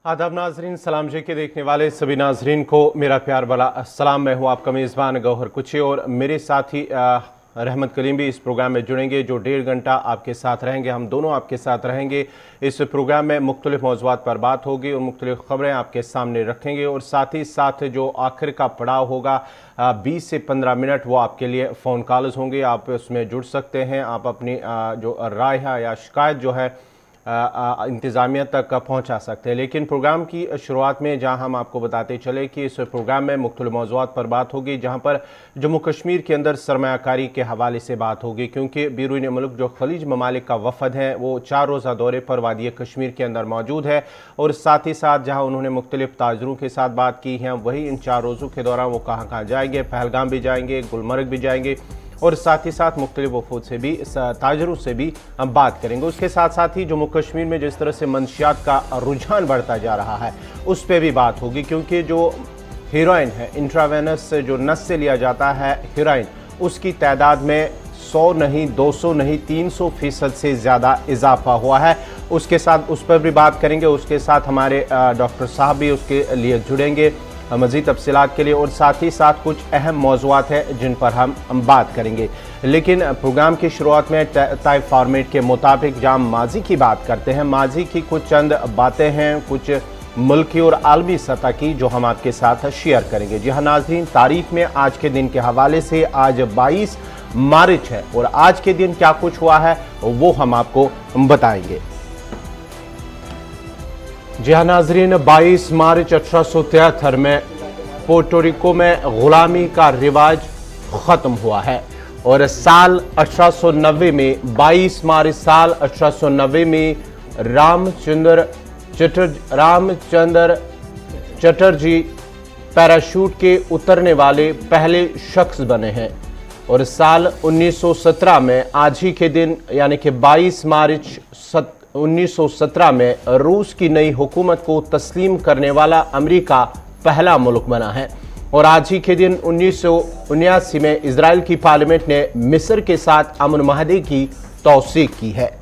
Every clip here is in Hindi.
आदाब नाजरीन, सलाम जे के देखने वाले सभी नाजरीन को मेरा प्यार वाला सलाम। मैं हूँ आपका मेज़बान गौहर कुची और मेरे साथी रहमत कलीम भी इस प्रोग्राम में जुड़ेंगे जो 1.5 घंटा आपके साथ रहेंगे। हम दोनों आपके साथ रहेंगे। इस प्रोग्राम में मुख्तलिफ मौज़ूआत पर बात होगी और मुख्तलिफ ख़बरें आपके सामने रखेंगे और साथ ही साथ जो आखिर का पड़ाव होगा 20 से 15 मिनट वो आपके लिए फ़ोन कॉल्स होंगे। आप उसमें जुड़ सकते हैं। आप अपनी जो राय है या शिकायत जो है इंतज़ामिया तक पहुंचा सकते हैं। लेकिन प्रोग्राम की शुरुआत में जहां हम आपको बताते चले कि इस प्रोग्राम में मुख्तलिफ मौज़ूआत पर बात होगी, जहां पर जम्मू कश्मीर के अंदर सरमायाकारी के हवाले से बात होगी, क्योंकि बैरून मुल्क जो खलीज ममालिक का वफ़द है वो 4 रोज़ा दौरे पर वादी कश्मीर के अंदर मौजूद है। और साथ ही साथ जहाँ उन्होंने मुख्तलिफ ताजरों के साथ बात की है, वही इन 4 रोज़ों के दौरान वो कहाँ कहाँ जाएंगे, पहलगाम भी जाएंगे, गुलमर्ग भी जाएंगे और साथ ही साथ मुख्तलिफ वफूद से भी, ताजरों से भी हम बात करेंगे। उसके साथ साथ ही जम्मू कश्मीर में जिस तरह से मंशियात का रुझान बढ़ता जा रहा है उस पर भी बात होगी, क्योंकि जो हीरोइन है, इंट्रावेनस जो नस से लिया जाता है हीरोइन, उसकी तादाद में 100 नहीं, 200 नहीं, 300% से ज़्यादा इजाफा हुआ है। उसके साथ उस पर भी बात करेंगे। उसके साथ हमारे डॉक्टर साहब भी उसके लिए जुड़ेंगे मज़ीद तफसीलात के लिए और साथ ही साथ कुछ अहम मौज़ूआत हैं जिन पर हम बात करेंगे। लेकिन प्रोग्राम की शुरुआत में तय फॉर्मेट के मुताबिक जहाँ माजी की बात करते हैं, माजी की कुछ चंद बातें हैं, कुछ मुल्की और आलमी सतह की, जो हम आपके साथ शेयर करेंगे। जी हाँ नाज़रीन, तारीख में आज के दिन के हवाले से आज 22 मार्च है और आज के दिन क्या कुछ हुआ है वो हम आपको बताएंगे। जी हाँ नाजरीन, 22 मार्च 1873 में पोर्टोरिको में गुलामी का रिवाज ख़त्म हुआ है और साल 1890 में 22 मार्च साल 1890 में रामचंद्र चटर्जी पैराशूट के उतरने वाले पहले शख्स बने हैं। और साल 1917 में आज ही के दिन यानी कि 22 मार्च 1917 में रूस की नई हुकूमत को तस्लीम करने वाला अमेरिका पहला मुल्क बना है। और आज ही के दिन 1979 में इजराइल की पार्लियामेंट ने मिस्र के साथ अमन माहदे की तौसीक की है।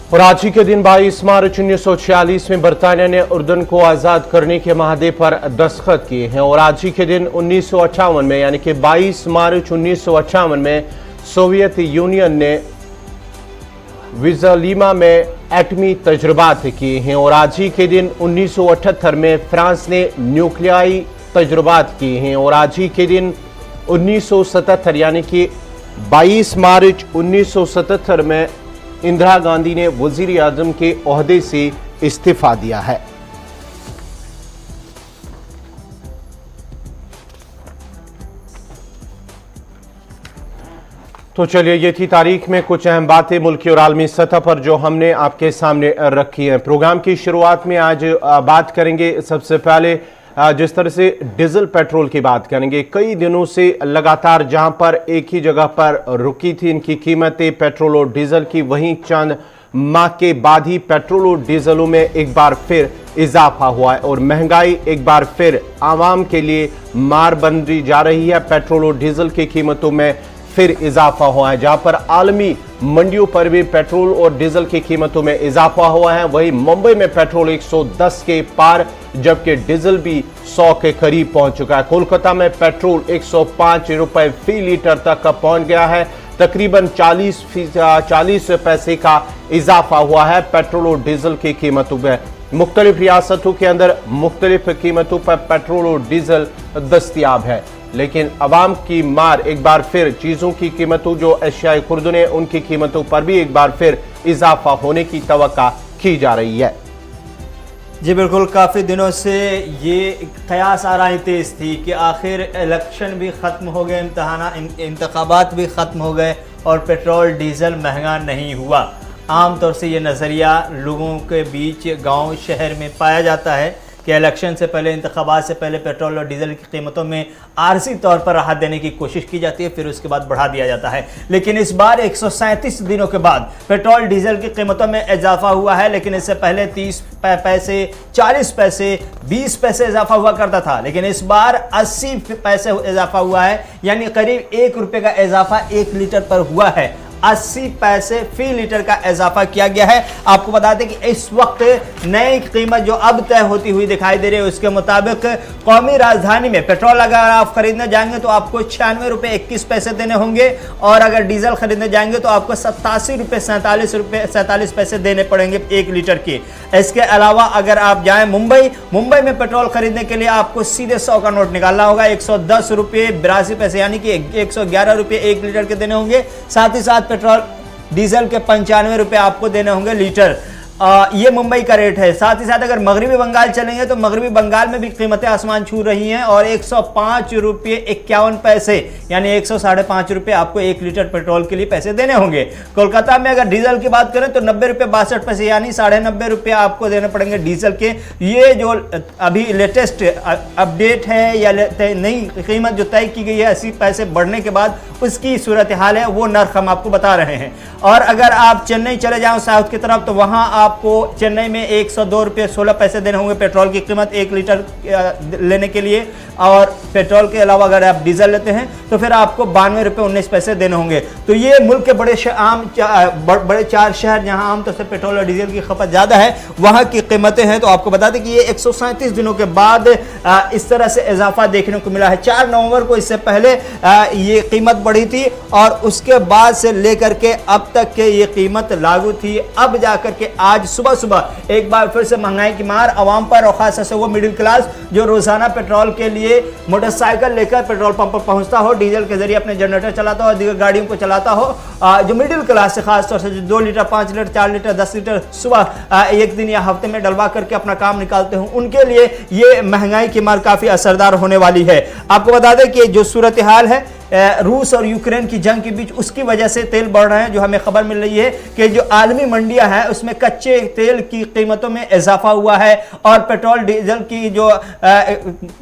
और आज ही के दिन 22 मार्च 1946 में बरतानिया ने उर्दन को आज़ाद करने के माहदे पर दस्तखत किए हैं। और आज ही के दिन 1958 में यानी कि 22 मार्च 1958 में सोवियत यूनियन ने विज़ालीमा में एटमी तजुर्बात किए हैं। और आज ही के दिन 1978 में फ्रांस ने न्यूक्लियाई तजुर्बात किए हैं। और आज ही के दिन 1977 यानी कि 22 मार्च 1977 में इंदिरा गांधी ने वजीर आजम के ओहदे से इस्तीफा दिया है। तो चलिए, ये थी तारीख में कुछ अहम बातें मुल्की और आलमी सतह पर जो हमने आपके सामने रखी हैं। प्रोग्राम की शुरुआत में आज बात करेंगे सबसे पहले जिस तरह से डीजल पेट्रोल की बात करेंगे। कई दिनों से लगातार जहां पर एक ही जगह पर रुकी थी इनकी कीमतें पेट्रोल और डीजल की, वहीं चंद माह के बाद ही पेट्रोल और डीजलों में एक बार फिर इजाफा हुआ है और महंगाई एक बार फिर आवाम के लिए मार बनती जा रही है। पेट्रोल और डीजल की कीमतों में फिर इजाफा हुआ है। जहां पर आलमी मंडियों पर भी पेट्रोल और डीजल की कीमतों में इजाफा हुआ है, वहीं मुंबई में पेट्रोल 110 के पार जबकि डीजल भी 100 के करीब पहुंच चुका है। कोलकाता में पेट्रोल 105 रुपए फी लीटर तक पहुंच गया है। तकरीबन 40 पैसे का इजाफा हुआ है पेट्रोल और डीजल की कीमतों में। मुख्तलिफ रियासतों के अंदर मुख्तलिफ कीमतों पर पेट्रोल और डीजल दस्तयाब है, लेकिन अवाम की मार एक बार फिर चीज़ों की कीमतों, जो अशियाए खुर्दन है उनकी कीमतों पर भी एक बार फिर इजाफा होने की तवक्का की जा रही है। जी बिल्कुल, काफ़ी दिनों से ये कयास आराई तेज़ थी कि आखिर इलेक्शन भी ख़त्म हो गए, इंतखाबात भी ख़त्म हो गए और पेट्रोल डीज़ल महंगा नहीं हुआ। आम तौर से ये नज़रिया लोगों के बीच गांव शहर में पाया जाता है कि इलेक्शन से पहले, इंतखाबात से पहले पेट्रोल और डीजल की कीमतों में आरजी तौर पर राहत देने की कोशिश की जाती है, फिर उसके बाद बढ़ा दिया जाता है। लेकिन इस बार 137 दिनों के बाद पेट्रोल डीजल की कीमतों में इजाफा हुआ है। लेकिन इससे पहले 30 पैसे, 40 पैसे, 20 पैसे इजाफा हुआ करता था, लेकिन इस बार 80 पैसे इजाफा हुआ है, यानी करीब 1 रुपये का इजाफा 1 लीटर पर हुआ है। 80 पैसे फी लीटर का इजाफा किया गया है। आपको बता दें कि इस वक्त नई कीमत जो अब तय होती हुई दिखाई दे रही है उसके मुताबिक कौमी राजधानी में पेट्रोल अगर आप खरीदने जाएंगे तो आपको 96 रुपये 21 पैसे देने होंगे, और अगर डीजल खरीदने जाएंगे तो आपको 87 रुपये 47 पैसे देने पड़ेंगे 1 लीटर की। इसके अलावा अगर आप जाएं मुंबई में पेट्रोल खरीदने के लिए आपको सीधे 100 का नोट निकालना होगा, 110 रुपये 82 पैसे यानी कि 111 रुपये 1 लीटर के देने होंगे। साथ ही साथ पेट्रोल डीजल के 95 रुपये आपको देने होंगे लीटर। ये मुंबई का रेट है। साथ ही साथ अगर मगरबी बंगाल चलेंगे तो मगरबी बंगाल में भी कीमतें आसमान छू रही हैं और 105 रुपये 51 पैसे यानी 105 रुपये आपको 1 लीटर पेट्रोल के लिए पैसे देने होंगे। कोलकाता में अगर डीजल की बात करें तो 90 रुपये 62 पैसे यानी 90.5 रुपये आपको देने पड़ेंगे डीजल के। ये जो अभी लेटेस्ट अपडेट है या नई कीमत जो तय की गई है 80 पैसे बढ़ने के बाद उसकी सूरत हाल है, वो नर्क हम आपको बता रहे हैं। और अगर आप चेन्नई चले जाओ साउथ की तरफ तो वहां आपको चेन्नई में 102 रुपये 16 पैसे देने होंगे पेट्रोल की कीमत 1 लीटर लेने के लिए, और पेट्रोल के अलावा अगर आप डीजल लेते हैं तो फिर आपको 92 रुपये 19 पैसे देने होंगे। तो ये मुल्क के बड़े 4 शहर जहां आमतौर से पेट्रोल और डीजल की खपत ज़्यादा है वहां की कीमतें हैं। तो आपको बता दें कि ये 137 दिनों के बाद इस तरह से इजाफा देखने को मिला है। 4 नवंबर को इससे पहले ये कीमत बढ़ी थी और उसके बाद से लेकर के अब तक के ये कीमत लागू थी। अब जाकर के आज सुबह एक बार फिर से महंगाई की मार आवाम पर, और खास से वो मिडिल क्लास जो रोजाना पेट्रोल के लिए मोटरसाइकिल लेकर पेट्रोल पंप पर पहुंचता हो, डीजल के जरिए अपने जनरेटर चलाता हो, दीगर गाड़ियों को चलाता हो, जो मिडिल क्लास से खासतौर से जो 2 लीटर 5 लीटर 4 लीटर 10 लीटर सुबह एक दिन या हफ्ते में डलवा करके अपना काम निकालते हो, उनके लिए ये महंगाई की मार काफी असरदार होने वाली है। आपको बता दें कि जो सूरत हाल है रूस और यूक्रेन की जंग के बीच उसकी वजह से तेल बढ़ रहे हैं। जो हमें खबर मिल रही है कि जो आलमी मंडियां हैं उसमें कच्चे तेल की कीमतों में इजाफा हुआ है और पेट्रोल डीजल की जो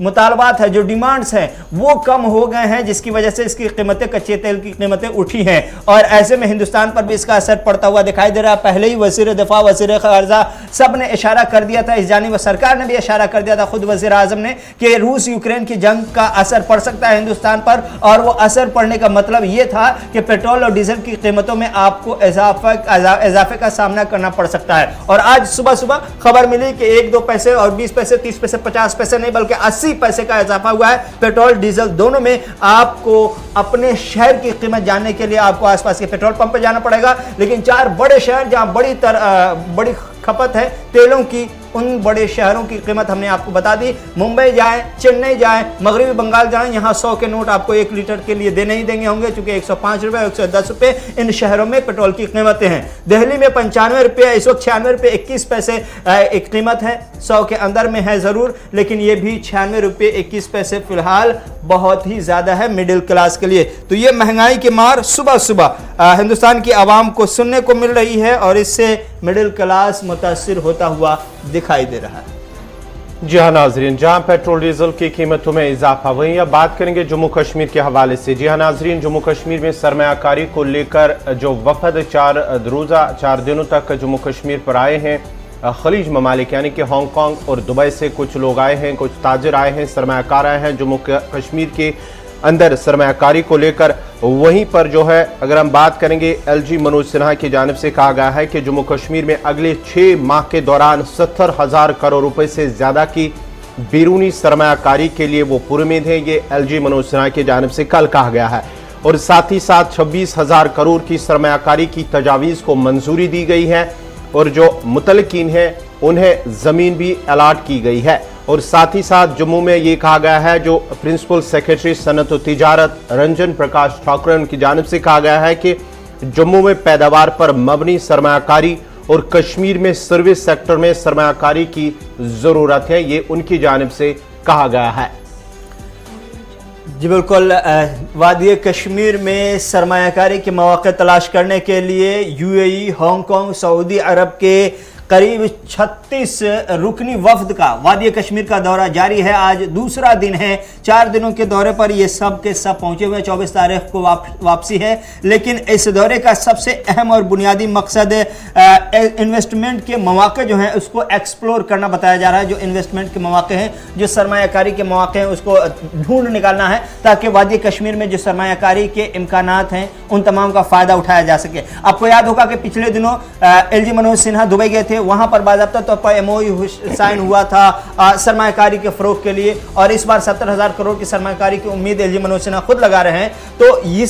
मुतालबात है, जो डिमांड्स हैं वो कम हो गए हैं, जिसकी वजह से इसकी कीमतें, कच्चे तेल की कीमतें उठी हैं। और ऐसे में हिंदुस्तान पर भी इसका असर पड़ता हुआ दिखाई दे रहा है। पहले ही वज़ीर दिफा, वज़ीर ख़ारजा सब ने इशारा कर दिया था, इस जानिब सरकार ने भी इशारा कर दिया था, खुद वज़ीर आज़म ने, कि रूस यूक्रेन की जंग का असर पड़ सकता है हिंदुस्तान पर। और वो असर पड़ने का मतलब यह था कि पेट्रोल और डीजल की कीमतों में आपको इजाफे का सामना करना पड़ सकता है। और आज सुबह खबर मिली कि 1-2 पैसे और 20 पैसे 30 पैसे 50 पैसे नहीं बल्कि 80 पैसे का इजाफा हुआ है पेट्रोल डीजल दोनों में। आपको अपने शहर की कीमत जानने के लिए आपको आसपास के पेट्रोल पंप पर जाना पड़ेगा, लेकिन 4 बड़े शहर जहां बड़ी खपत है तेलों की, उन बड़े शहरों की कीमत हमने आपको बता दी। मुंबई जाएं, चेन्नई जाएं, मगरबी बंगाल जाएं, यहाँ 100 के नोट आपको 1 लीटर के लिए देने ही देंगे होंगे, चूंकि 105 रुपये 110 रुपये इन शहरों में पेट्रोल की कीमतें हैं। दिल्ली में 95 रुपये, इस वक्त 96 रुपये 21 पैसे एक कीमत है, 100 के अंदर में है ज़रूर, लेकिन ये भी 96 रुपये 21 पैसे फिलहाल बहुत ही ज़्यादा है मिडिल क्लास के लिए। तो ये महंगाई की मार सुबह हिंदुस्तान की आवाम को सुनने को मिल रही है और इससे मिडिल क्लास मुतासिर होता हुआ दिखाई दे रहा है। जी हाँ नाजरीन, जहां पेट्रोल डीजल की कीमतों में इजाफा, वहीं अब बात करेंगे जम्मू कश्मीर के हवाले से। जी हाँ नाजरीन, जम्मू कश्मीर में सरमायाकारी को लेकर जो वफद 4 दिनों तक जम्मू कश्मीर पर आए हैं, खलीज ममालिक यानी कि हांगकांग और दुबई से कुछ लोग आए हैं, कुछ ताजिर आए हैं, सरमायाकार आए हैं जम्मू कश्मीर के अंदर सरमायाकारी को लेकर। वहीं पर जो है अगर हम बात करेंगे एलजी मनोज सिन्हा की जानिब से कहा गया है कि जम्मू कश्मीर में अगले 6 माह के दौरान 70,000 करोड़ रुपए से ज़्यादा की बैरूनी सरमायाकारी के लिए वो पुरुमीद है। ये एलजी मनोज सिन्हा की जानिब से कल कहा गया है। और साथ ही साथ 26,000 करोड़ की सरमायाकारी की तजावीज़ को मंजूरी दी गई है और जो मुतलकीन हैं उन्हें ज़मीन भी अलाट की गई है। और साथ ही साथ जम्मू में ये कहा गया है, जो प्रिंसिपल सेक्रेटरी सनत व तिजारत रंजन प्रकाश ठाकुर उनकी जानिब से कहा गया है कि जम्मू में पैदावार पर मबनी सरमायाकारी और कश्मीर में सर्विस सेक्टर में सरमायाकारी की ज़रूरत है, ये उनकी जानिब से कहा गया है। जी बिल्कुल, वादी कश्मीर में सरमायाकारी के मौके तलाश करने के लिए यूएई, हांगकांग, सऊदी अरब के करीब 36 रुकनी वफ्द का वादी कश्मीर का दौरा जारी है। आज दूसरा दिन है, 4 दिनों के दौरे पर ये सब के सब पहुंचे हुए। 24 तारीख को वापसी है, लेकिन इस दौरे का सबसे अहम और बुनियादी मकसद इन्वेस्टमेंट के मौके जो हैं उसको एक्सप्लोर करना बताया जा रहा है। जो इन्वेस्टमेंट के मौके हैं, जो सरमायाकारी के मौके हैं, उसको ढूंढ निकालना है ताकि वादी कश्मीर में जो सरमायाकारी के इम्कानात हैं उन तमाम का फायदा उठाया जा सके। आपको याद होगा कि पिछले दिनों एलजी मनोज सिन्हा दुबई गए थे, वहां पर बाज़ाब्ता तौर पर एमओयू साइन हुआ था सरमायाकारी के फरोग के लिए, और इस बार 70,000 करोड़ की सरमायाकारी की उम्मीद एलजी मनोज सिन्हा खुद लगा रहे हैं। तो ये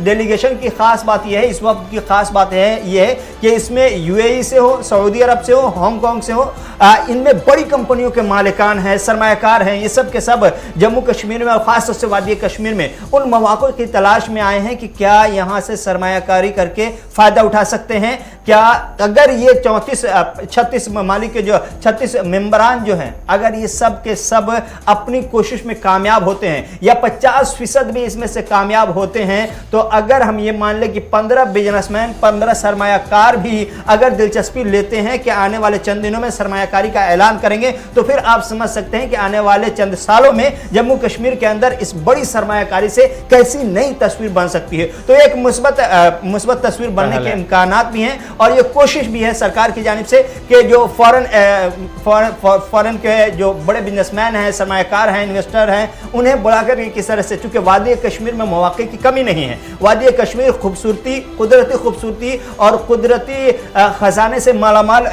डेलीगेशन की खास बात यह है, इस वक्त की खास बात यह है कि इसमें यूएई से हो, सऊदी अरब से हो, हांगकांग से हो, इनमें बड़ी कंपनियों के मालिकान हैं, सरमायाकार हैं। ये सब के सब जम्मू कश्मीर में और खास तौर से वादी कश्मीर में उन मौक़ों की तलाश में आए हैं कि क्या यहां से सरमायाकारी करके फायदा उठा सकते हैं। क्या अगर ये 36 ममालिक के जो 36 मेंबरान जो हैं, अगर ये सब के सब अपनी कोशिश में कामयाब होते हैं या 50% भी इसमें से कामयाब होते हैं, तो अगर हम ये मान लें कि 15 बिजनेसमैन, 15 सरमायाकार भी अगर दिलचस्पी लेते हैं कि आने वाले चंद दिनों में सरमायाकारी का ऐलान करेंगे, तो फिर आप समझ सकते हैं कि आने वाले चंद सालों में जम्मू कश्मीर के अंदर इस बड़ी सरमायाकारी से कैसी नई तस्वीर बन सकती है। तो एक मुस्बत तस्वीर बनने के इम्कानात भी हैं, और ये कोशिश भी है सरकार की जानिब से कि जो फॉरेन के जो बड़े बिजनेसमैन हैं, सरमायाकार हैं, इन्वेस्टर हैं, उन्हें बुलाकर किस तरह से, चूंकि वादी कश्मीर में मौके की कमी नहीं है। वादी कश्मीर खूबसूरती, कुदरती खूबसूरती और कुदरती खजाने से मालामाल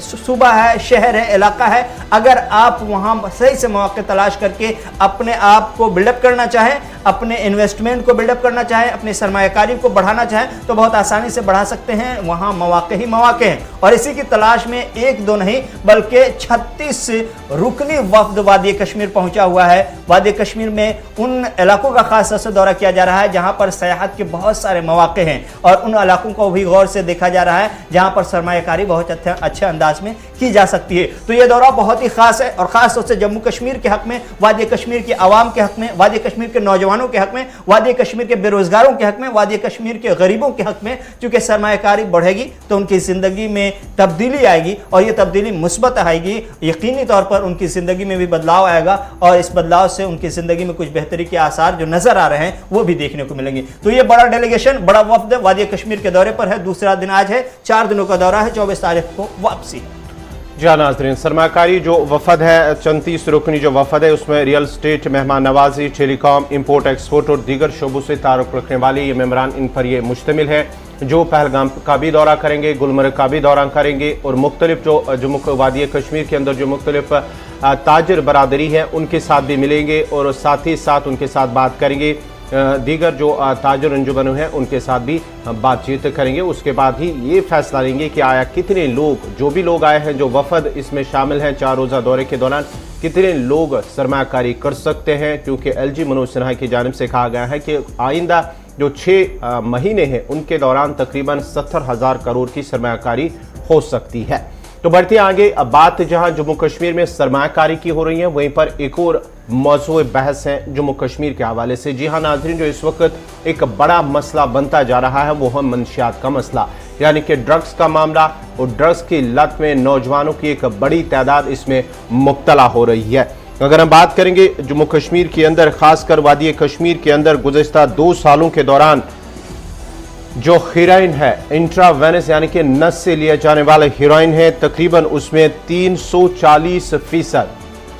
सूबा है, शहर है, इलाका है। अगर आप वहां सही से मौके तलाश करके अपने आप को बिल्डअप करना चाहें, अपने इन्वेस्टमेंट को बिल्डअप करना चाहें, अपनी सरमायाकारी को बढ़ाना चाहें, तो बहुत आसानी से बढ़ा सकते हैं। वहां मौके ही मौके हैं, और इसी की तलाश में 1-2 नहीं बल्कि 36 रुकनी वफ्द वादी कश्मीर पहुंचा हुआ है। वादी कश्मीर में उन इलाकों का खास तौर से दौरा किया जा रहा है जहां पर सयाहत के बहुत सारे मौके हैं, और उन इलाकों को भी गौर से देखा जा रहा है जहां पर सरमायाकारी बहुत अच्छे अंदाज में की जा सकती है। तो यह दौरा बहुत ही खास है, और खास तौर से जम्मू कश्मीर के हक में, वादी कश्मीर के आवाम के हक में, वादी कश्मीर के नौजवानों के हक में, वादी कश्मीर के बेरोजगारों के हक में, वादी कश्मीर के गरीबों के हक में। चूंकि सरमायाकारी बढ़ेगी तो उनकी जिंदगी में तब्दीली आएगी, और यह तब्दीली मुस्बत आएगी। यकीनी तौर पर उनकी जिंदगी में भी बदलाव आएगा, और इस बदलाव से उनकी जिंदगी में कुछ बेहतरी के आसार जो नजर आ रहे हैं वो भी देखने को मिलेंगे। तो ये बड़ा डेलीगेशन, बड़ा वफ्द वादी कश्मीर के दौरे पर है। दूसरा दिन आज है, 4 दिनों का दौरा है, 24 तारीख को वापसी। जी हाँ नाज़रीन, सरमायाकारी जो वफद है, 34 रुकनी जो वफद है, उसमें रियल स्टेट, मेहमान नवाजी, टेलीकॉम, इंपोर्ट एक्सपोर्ट और दीगर शोबों से तारुक रखने वाले ये मेम्बरान इन पर ये मुश्तमिल है, जो पहलगाम का भी दौरा करेंगे, गुलमर्ग का भी दौरा करेंगे, और मुख्तलिफ जो जम्मू वादी कश्मीर के अंदर जो मुख्तलिफ ताजर बरादरी है उनके साथ भी मिलेंगे, और साथ ही साथ उनके साथ बात करेंगे। दीगर जो ताजर अंजुमन हैं उनके साथ भी बातचीत करेंगे। उसके बाद ही ये फैसला लेंगे कि आया कितने लोग, जो भी लोग आए हैं, जो वफद इसमें शामिल हैं 4 रोज़ा दौरे के दौरान, कितने लोग सरमायाकारी कर सकते हैं। क्योंकि एलजी मनोज सिन्हा की जानिब से कहा गया है कि आइंदा जो 6 महीने हैं उनके दौरान तकरीबन 70,000 करोड़ की सरमायाकारी हो सकती है। तो बढ़ते आगे, अब बात जहां जम्मू कश्मीर में सरमायाकारी की हो रही है, वहीं पर एक और मौजूद बहस है जम्मू कश्मीर के हवाले से। जी हाँ नाज़रीन, जो इस वक्त एक बड़ा मसला बनता जा रहा है वो है मंशियात का मसला, यानी कि ड्रग्स का मामला, और ड्रग्स की लत में नौजवानों की एक बड़ी तादाद इसमें मुब्तला हो रही है। अगर हम बात करेंगे जम्मू कश्मीर के अंदर, खासकर वादी कश्मीर के अंदर गुज़िश्ता 2 सालों के दौरान जो हीरोइन है, इंट्रावेनस यानी कि नस से लिया जाने वाला हीरोइन है, तकरीबन उसमें 340%,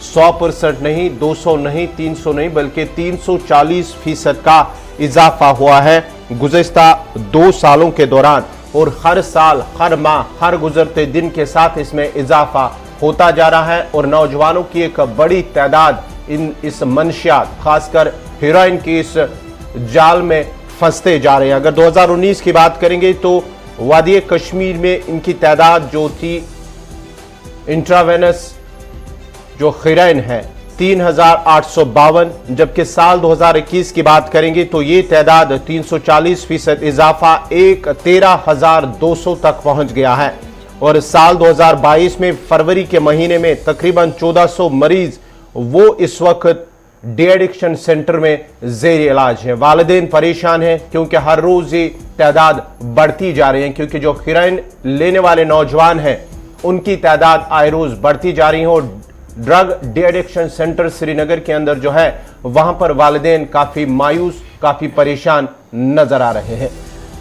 100% नहीं, 200 नहीं, 300 नहीं, बल्कि 340% का इजाफा हुआ है गुज़िश्ता 2 सालों के दौरान। और हर साल, हर माह, हर गुजरते दिन के साथ इसमें इजाफा होता जा रहा है, और नौजवानों की एक बड़ी तादाद इस मंशियात, खासकर हीरोइन की इस जाल में फंसते जा रहे हैं। अगर 2019 की बात करेंगे तो वादी कश्मीर में इनकी तादाद जो थी इंट्रावेनस जो हीरोइन है 3,852, जबकि साल 2021 की बात करेंगे तो ये तादाद 340% इजाफा 13,200 तक पहुंच गया है। और साल 2022 में फरवरी के महीने में तकरीबन 1400 मरीज वो इस वक्त डी एडिक्शन सेंटर में जेर इलाज है। वालिदैन परेशान हैं क्योंकि हर रोज ये तादाद बढ़ती जा रही है, क्योंकि जो हेरोइन लेने वाले नौजवान हैं उनकी तादाद आए रोज बढ़ती जा रही है और drug de addiction centre Srinagar के अंदर जो है वहां पर वालिदैन काफी मायूस, काफी परेशान नजर आ रहे हैं।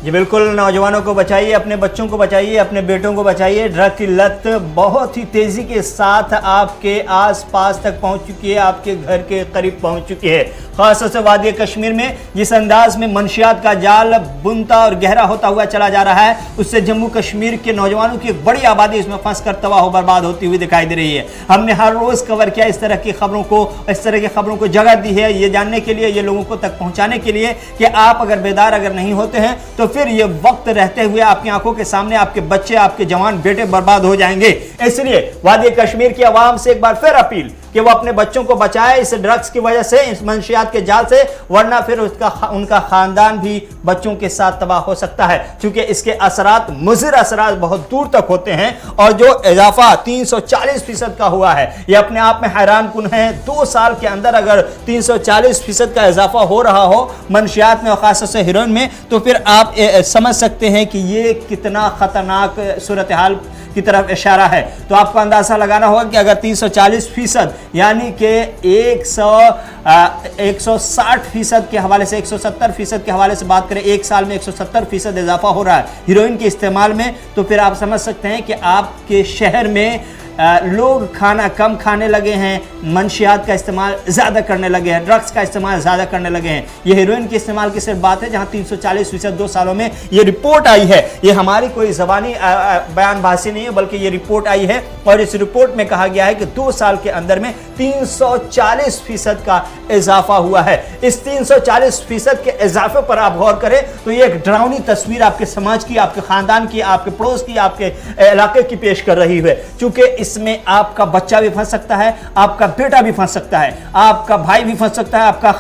जी बिल्कुल, नौजवानों को बचाइए, अपने बच्चों को बचाइए, अपने बेटों को बचाइए। ड्रग की लत बहुत ही तेज़ी के साथ आपके आसपास तक पहुंच चुकी है, आपके घर के करीब पहुंच चुकी है। खासतौर से वादी कश्मीर में जिस अंदाज में मंशियात का जाल बुनता और गहरा होता हुआ चला जा रहा है, उससे जम्मू कश्मीर के नौजवानों की एक बड़ी आबादी इसमें फंसकर तबाह बर्बाद होती हुई दिखाई दे रही है। हमने हर रोज़ कवर किया इस तरह की खबरों को, इस तरह की खबरों को जगह दी है ये जानने के लिए, ये लोगों को तक पहुँचाने के लिए कि आप अगर बेदार अगर नहीं होते हैं तो फिर ये वक्त रहते हुए आपकी आंखों के सामने आपके बच्चे, आपके जवान बेटे बर्बाद हो जाएंगे। इसलिए वादी कश्मीर की आवाम से एक बार फिर अपील कि वो अपने बच्चों को बचाए इस ड्रग्स की वजह से, इस मंशियात के जाल से, वरना फिर उनका खानदान भी बच्चों के साथ तबाह हो सकता है, क्योंकि इसके असरात, मुज़िर असरात बहुत दूर तक होते हैं। और जो इजाफा 340% का हुआ है यह अपने आप में हैरान कुन है। 2 साल के अंदर अगर 340% का इजाफा हो रहा हो मंशियात में और खासतौर से हीरोइन में, तो फिर आप समझ सकते हैं कि ये कितना खतरनाक सूरत हाल की तरफ इशारा है। तो आपको अंदाजा लगाना होगा कि अगर 340% यानी कि 160% के हवाले से, 170% के हवाले से बात करें, एक साल में 170% इजाफा हो रहा है हीरोइन के इस्तेमाल में, तो फिर आप समझ सकते हैं कि आपके शहर में लोग खाना कम खाने लगे हैं, मंशियात का इस्तेमाल ज़्यादा करने लगे हैं, ड्रग्स का इस्तेमाल ज़्यादा करने लगे हैं। ये हीरोइन के इस्तेमाल की सिर्फ बात है जहां 340% 2 सालों में ये रिपोर्ट आई है। ये हमारी कोई ज़बानी बयानबाजी नहीं है, बल्कि ये रिपोर्ट आई है और इस रिपोर्ट में कहा गया है कि 2 साल के अंदर में 340% का इजाफा हुआ है। इस 340% के इजाफे पर आप गौर करें तो ये एक डरावनी तस्वीर आपके समाज की, आपके ख़ानदान की, आपके पड़ोस की, आपके इलाके की पेश कर रही है। चूंकि इसमें आपका बच्चा भी फंस सकता है, आपका बेटा भी फंस सकता है, आपका भाई भी फंस सकता है, आपके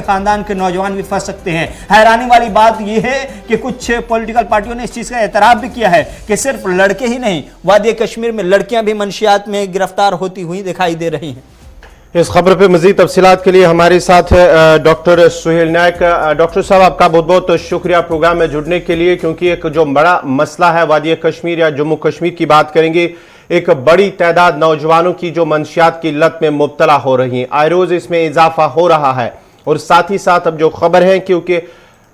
खानदान के नौजवान भी फंस सकते हैं। हैरानी वाली बात यह है कि कुछ पॉलिटिकल पार्टियों ने इस चीज का एतराफ भी किया है कि सिर्फ लड़के ही नहीं, वादी कश्मीर में लड़कियां भी मंशियात में गिरफ्तार होती हुई दिखाई दे रही हैं। इस खबर पे मजीद तफसीलात के लिए हमारे साथ डॉक्टर सुहेल नायक। डॉक्टर साहब, आपका बहुत बहुत शुक्रिया प्रोग्राम में जुड़ने के लिए, क्योंकि एक जो बड़ा मसला है वादी कश्मीर या जम्मू कश्मीर की बात करेंगे, एक बड़ी तादाद नौजवानों की जो मंशियात की लत में मुब्तला हो रही हैं, आए रोज इसमें इजाफा हो रहा है। और साथ ही साथ अब जो खबर है क्योंकि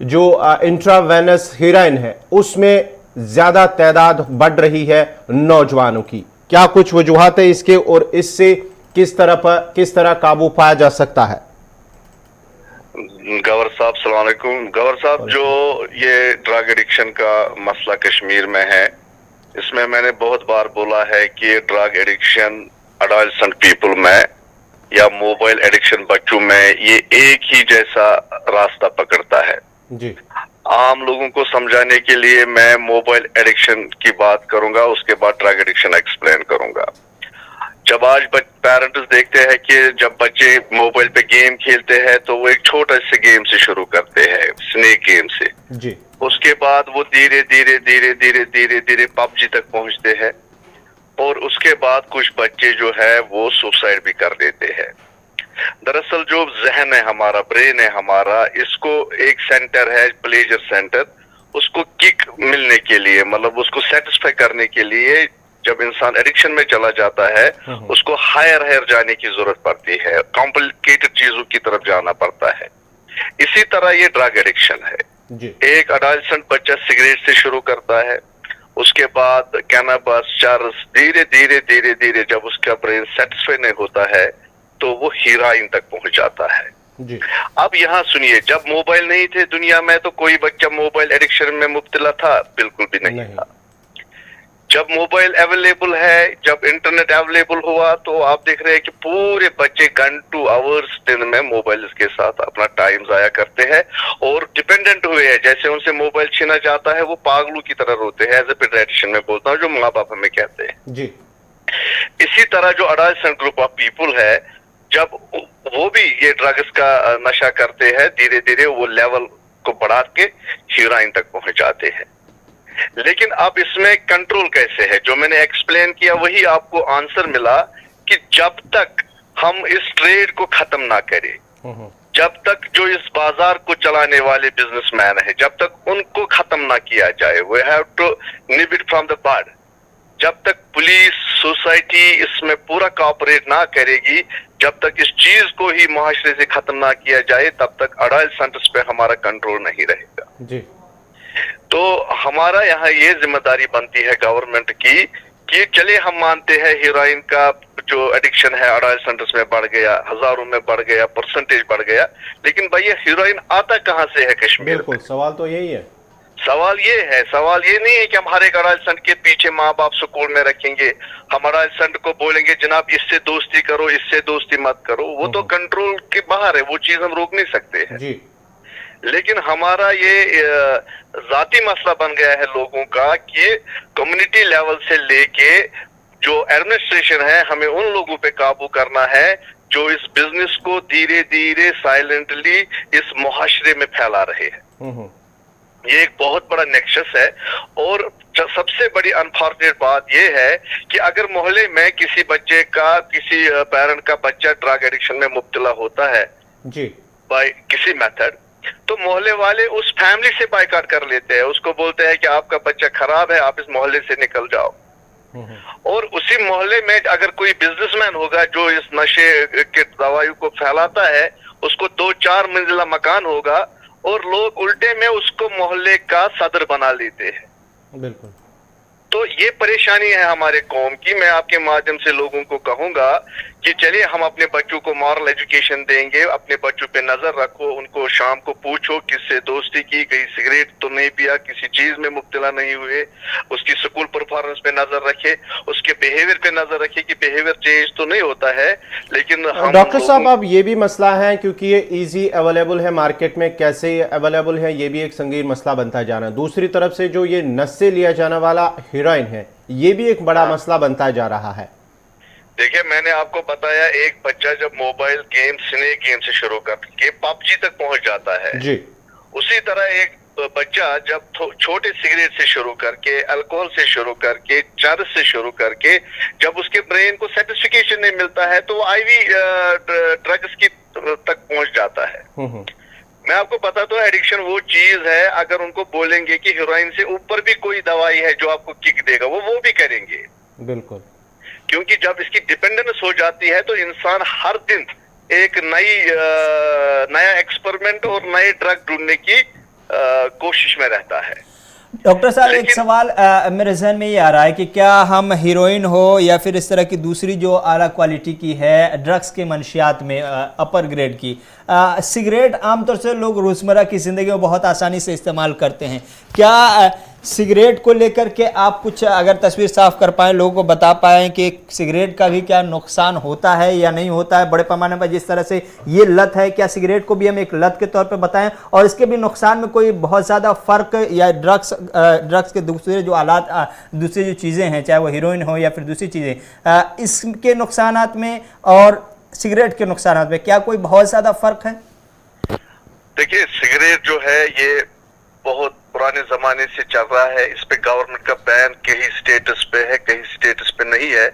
जो इंट्रावेनस हेरोइन है उसमें ज्यादा तादाद बढ़ रही है नौजवानों की। क्या कुछ वजूहात है इसके और इससे किस तरह काबू पाया जा सकता है? गवर साहब अस्सलाम वालेकुम। गवर साहब, जो ये ड्रग एडिक्शन का मसला कश्मीर में है, इसमें मैंने बहुत बार बोला है कि ड्रग एडिक्शन अडल्ट पीपल में या मोबाइल एडिक्शन बच्चों में ये एक ही जैसा रास्ता पकड़ता है जी। आम लोगों को समझाने के लिए मैं मोबाइल एडिक्शन की बात करूंगा, उसके बाद ड्रग एडिक्शन एक्सप्लेन करूंगा। जब आज पेरेंट्स देखते हैं कि जब बच्चे मोबाइल पे गेम खेलते हैं तो वो एक छोटे से गेम से शुरू करते हैं, स्नेक गेम से जी। उसके बाद वो धीरे धीरे धीरे धीरे धीरे धीरे पबजी तक पहुंचते हैं और उसके बाद कुछ बच्चे जो है वो सुसाइड भी कर देते हैं। दरअसल जो जहन है हमारा, ब्रेन है हमारा, इसको एक सेंटर है प्लेजर सेंटर, उसको किक मिलने के लिए, मतलब उसको सेटिस्फाई करने के लिए जब इंसान एडिक्शन में चला जाता है उसको हायर जाने की जरूरत पड़ती है, कॉम्प्लिकेटेड चीजों की तरफ जाना पड़ता है। इसी तरह ये ड्रग एडिक्शन है जी। एक अडल्ट बच्चा सिगरेट से शुरू करता है, उसके बाद कैनाबस, चरस, धीरे धीरे धीरे धीरे जब उसका ब्रेन सेटिस्फाई नहीं होता है तो वो हीरोइन तक पहुंच जाता है जी। अब यहाँ सुनिए, जब मोबाइल नहीं थे दुनिया में तो कोई बच्चा मोबाइल एडिक्शन में मुब्तला था? बिल्कुल भी नहीं था। जब मोबाइल अवेलेबल है, जब इंटरनेट अवेलेबल हुआ तो आप देख रहे हैं कि पूरे बच्चे घंटों आवर्स दिन में मोबाइल के साथ अपना टाइम जाया करते हैं और डिपेंडेंट हुए हैं। जैसे उनसे मोबाइल छीना जाता है वो पागलों की तरह रोते हैं, एज ए पेडियाट्रिशियन में बोलता हूँ, जो माँ बाप हमें कहते हैं जी। इसी तरह जो अडल्ट ग्रुप ऑफ पीपुल है, जब वो भी ये ड्रग्स का नशा करते हैं, धीरे धीरे वो लेवल को बढ़ा के हीरोइन तक पहुंच जाते हैं। लेकिन अब इसमें कंट्रोल कैसे है? जो मैंने एक्सप्लेन किया वही आपको आंसर मिला कि जब तक हम इस ट्रेड को खत्म ना करें, जब तक जो इस बाजार को चलाने वाले बिजनेसमैन है, जब तक उनको खत्म ना किया जाए, we have to nip it from the bud. जब तक पुलिस सोसाइटी इसमें पूरा कोऑपरेट ना करेगी, जब तक इस चीज को ही मुआशरे से खत्म ना किया जाए, तब तक अडल्ट सेंटर्स पे हमारा कंट्रोल नहीं रहेगा जी। तो हमारा यहाँ ये जिम्मेदारी बनती है गवर्नमेंट की कि चले हम मानते हैं हीरोइन का जो एडिक्शन है अडल्ट सेंटर्स में बढ़ गया, हजारों में बढ़ गया, परसेंटेज बढ़ गया, लेकिन भाई ये हीरोइन आता कहाँ से है कश्मीर बिल्कुल, सवाल तो यही है। सवाल ये नहीं है कि हम हर एक अडल्ट सेंट के पीछे माँ बाप स्कूल में रखेंगे, हम अडल्ट सेंट को बोलेंगे जनाब इससे दोस्ती करो, इससे दोस्ती मत करो, वो तो कंट्रोल के बाहर है, वो चीज हम रोक नहीं सकते हैं जी। लेकिन हमारा ये जाती मसला बन गया है लोगों का कि कम्युनिटी लेवल से लेके जो एडमिनिस्ट्रेशन है, हमें उन लोगों पे काबू करना है जो इस बिजनेस को धीरे धीरे साइलेंटली इस मुआशरे में फैला रहे हैं। ये एक बहुत बड़ा नेक्सस है। और सबसे बड़ी अनफॉर्चुनेट बात यह है कि अगर मोहल्ले में किसी बच्चे का, किसी पेरेंट का बच्चा ड्रग एडिक्शन में मुब्तला होता है जी बाय किसी मेथड, तो मोहल्ले वाले उस फैमिली से बायकॉट कर लेते हैं, उसको बोलते हैं कि आपका बच्चा खराब है, आप इस मोहल्ले से निकल जाओ। और उसी मोहल्ले में अगर कोई बिजनेसमैन होगा जो इस नशे के दवाइयों को फैलाता है, उसको 2-4 मंजिला मकान होगा और लोग उल्टे में उसको मोहल्ले का सदर बना लेते हैं। बिल्कुल। तो ये परेशानी है हमारे कौम की। मैं आपके माध्यम से लोगों को कहूंगा कि चलिए हम अपने बच्चों को मॉरल एजुकेशन देंगे, अपने बच्चों पे नजर रखो, उनको शाम को पूछो किससे दोस्ती की, कहीं सिगरेट तो नहीं पिया, किसी चीज में मुब्तला नहीं हुए, उसकी स्कूल परफॉर्मेंस पे नजर रखे, उसके बिहेवियर पे नजर रखे कि बिहेवियर चेंज तो नहीं होता है। लेकिन डॉक्टर साहब, अब ये भी मसला है क्योंकि ये इजी अवेलेबल है मार्केट में, कैसे अवेलेबल है ये भी एक संगीन मसला बनता जाना। दूसरी तरफ से जो ये नस से लिया जाने वाला हीरोइन है, ये भी एक बड़ा मसला बनता जा रहा है। देखिए, मैंने आपको बताया एक बच्चा जब मोबाइल गेम, स्नेक गेम से शुरू करके पबजी तक पहुंच जाता है जी, उसी तरह एक बच्चा जब छोटे सिगरेट से शुरू करके, अल्कोहल से शुरू करके, चरस से शुरू करके, जब उसके ब्रेन को सेटिस्फिकेशन नहीं मिलता है तो वो आईवी ड्रग्स की तक पहुंच जाता है। मैं आपको बताता हूँ, एडिक्शन वो चीज है, अगर उनको बोलेंगे कि हीरोइन से ऊपर भी कोई दवाई है जो आपको किक देगा, वो भी करेंगे। बिल्कुल, क्योंकि जब इसकी डिपेंडेंस हो जाती है तो इंसान हर दिन एक नया एक्सपेरिमेंट और नए ड्रग ढूंढने की कोशिश में रहता है। डॉक्टर साहब, एक सवाल मेरे जहन में ये आ रहा है कि क्या हम हीरोइन हो या फिर इस तरह की दूसरी जो आला क्वालिटी की है ड्रग्स के मंशियात में अपर ग्रेड की, सिगरेट आमतौर से लोग रोज़मर्रा की ज़िंदगी में बहुत आसानी से इस्तेमाल करते हैं, क्या सिगरेट को लेकर के आप कुछ अगर तस्वीर साफ कर पाएँ, लोगों को बता पाएँ कि सिगरेट का भी क्या नुकसान होता है या नहीं होता है बड़े पैमाने पर? जिस तरह से ये लत है, क्या सिगरेट को भी हम एक लत के तौर पे बताएं, और इसके भी नुकसान में कोई बहुत ज़्यादा फ़र्क या ड्रग्स के दूसरे जो आलात, दूसरी जो चीज़ें हैं, चाहे वो हीरोइन हो या फिर दूसरी चीज़ें, इसके नुकसानात में और सिगरेट के नुकसानात में क्या कोई बहुत ज़्यादा फ़र्क है? देखिए, सिगरेट जो है ये बहुत पुराने जमाने से चल रहा है, इस पे गवर्नमेंट का बैन कहीं स्टेटस पे है, कहीं स्टेटस पे नहीं है,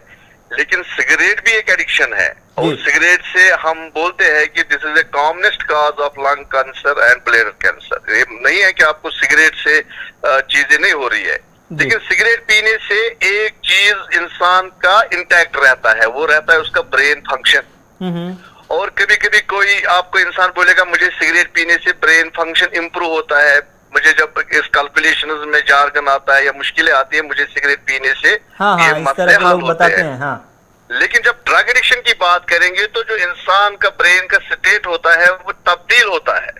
लेकिन सिगरेट भी एक एडिक्शन है। और सिगरेट से हम बोलते हैं कि this is a commonest cause of lung cancer and bladder cancer. ये नहीं है कि आपको सिगरेट से चीजें नहीं हो रही है, लेकिन सिगरेट पीने से एक चीज इंसान का इंटैक्ट रहता है, वो रहता है उसका ब्रेन फंक्शन। और कभी कभी कोई आपको इंसान बोलेगा मुझे सिगरेट पीने से ब्रेन फंक्शन इंप्रूव होता है, मुझे जब इस कैलकुलेशन में जार्गन आता है या मुश्किलें आती है, मुझे सिगरेट पीने से ये मसले हल होते हैं। लेकिन जब ड्रग एडिक्शन की बात करेंगे तो जो इंसान का ब्रेन का स्टेट होता है वो तब्दील होता है,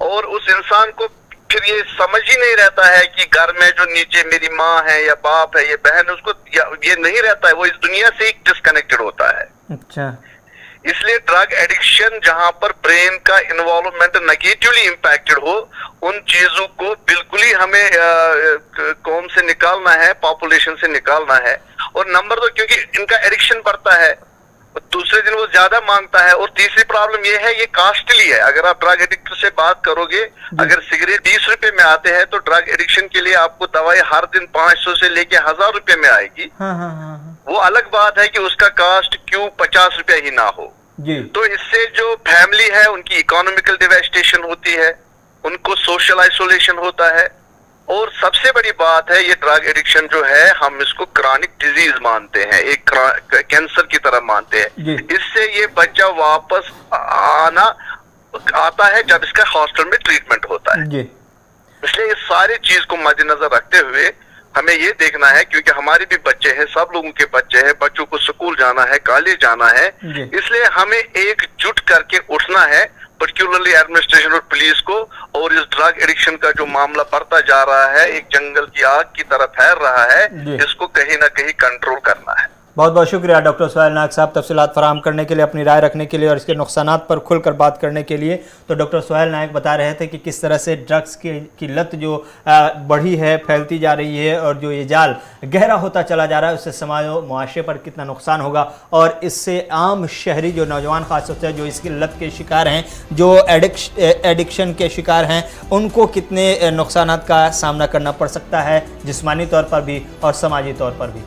और उस इंसान को फिर ये समझ ही नहीं रहता है कि घर में जो नीचे मेरी माँ है या बाप है या बहन, उसको ये नहीं रहता है, वो इस दुनिया से डिस्कनेक्टेड होता है। अच्छा, इसलिए ड्रग एडिक्शन जहां पर ब्रेन का इन्वॉल्वमेंट नेगेटिवली इंपैक्टेड हो, उन चीजों को बिल्कुल ही हमें कौम से निकालना है, पॉपुलेशन से निकालना है। और नंबर 2, क्योंकि इनका एडिक्शन बढ़ता है, दूसरे दिन वो ज्यादा मांगता है। और तीसरी प्रॉब्लम ये है, ये कॉस्टली है। अगर आप ड्रग एडिक्ट से बात करोगे, अगर सिगरेट 20 रुपए में आते हैं तो ड्रग एडिक्शन के लिए आपको दवाई हर दिन 500 से लेके 1000 रुपए में आएगी। वो अलग बात है कि उसका कॉस्ट क्यों 50 रुपया ही ना हो। तो इससे जो फैमिली है उनकी इकोनॉमिकल डिवास्टेशन होती है, उनको सोशल आइसोलेशन होता है, और सबसे बड़ी बात है, ये ड्रग एडिक्शन जो है हम इसको क्रॉनिक डिजीज मानते हैं, एक कैंसर की तरह मानते हैं। इससे ये बच्चा वापस आता है जब इसका हॉस्टल में ट्रीटमेंट होता है। इसलिए इस सारी चीज को मद्देनजर रखते हुए हमें ये देखना है, क्योंकि हमारे भी बच्चे हैं, सब लोगों के बच्चे हैं, बच्चों को स्कूल जाना है, कॉलेज जाना है, इसलिए हमें एकजुट करके उठना है, पर्टिकुलरली एडमिनिस्ट्रेशन और पुलिस को। और इस ड्रग एडिक्शन का जो मामला बढ़ता जा रहा है, एक जंगल की आग की तरह फैल रहा है, इसको कहीं ना कहीं कंट्रोल करना है। बहुत बहुत शुक्रिया डॉक्टर सोहेल नायक साहब तफसीलात फराहम करने के लिए, अपनी राय रखने के लिए और इसके नुकसानात पर खुलकर बात करने के लिए। तो डॉक्टर सोहेल नायक बता रहे थे कि किस तरह से ड्रग्स की लत जो बढ़ी है, फैलती जा रही है और जो ये जाल गहरा होता चला जा रहा है, उससे समाज और मुआशरे पर कितना नुकसान होगा और इससे आम शहरी जो नौजवान खासतौर से जो इसकी लत के शिकार हैं, जो एडिक्शन के शिकार हैं, उनको कितने नुकसानात का सामना करना पड़ सकता है, जिस्मानी तौर पर भी और समाजी तौर पर भी।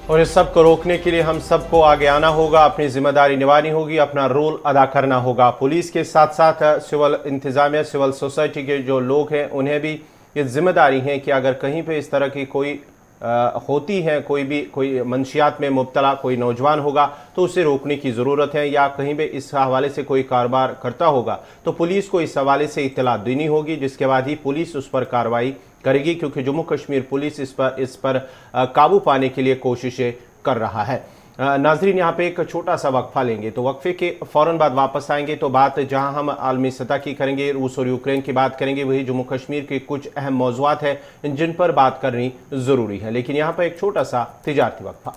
और इस सब को रोकने के लिए हम सबको आगे आना होगा, अपनी जिम्मेदारी निभानी होगी, अपना रोल अदा करना होगा। पुलिस के साथ साथ सिविल इंतजामिया, सिविल सोसाइटी के जो लोग हैं, उन्हें भी ये जिम्मेदारी है कि अगर कहीं पे इस तरह की कोई होती है, कोई मंशियात में मुब्तला कोई नौजवान होगा तो उसे रोकने की ज़रूरत है, या कहीं पे इस हवाले से कोई कारोबार करता होगा तो पुलिस को इस हवाले से इत्तला देनी होगी, जिसके बाद ही पुलिस उस पर कार्रवाई करेगी, क्योंकि जम्मू कश्मीर पुलिस इस पर काबू पाने के लिए कोशिशें कर रहा है। नाजरीन, यहाँ पे एक छोटा सा वक्फा लेंगे, तो वक्फे के फ़ौरन बाद वापस आएंगे तो बात जहाँ हम आलमी सतह की करेंगे, रूस और यूक्रेन की बात करेंगे, वही जम्मू कश्मीर के कुछ अहम मौज़ूआत हैं जिन पर बात करनी ज़रूरी है। लेकिन यहाँ पर एक छोटा सा तिजारती वक्फा।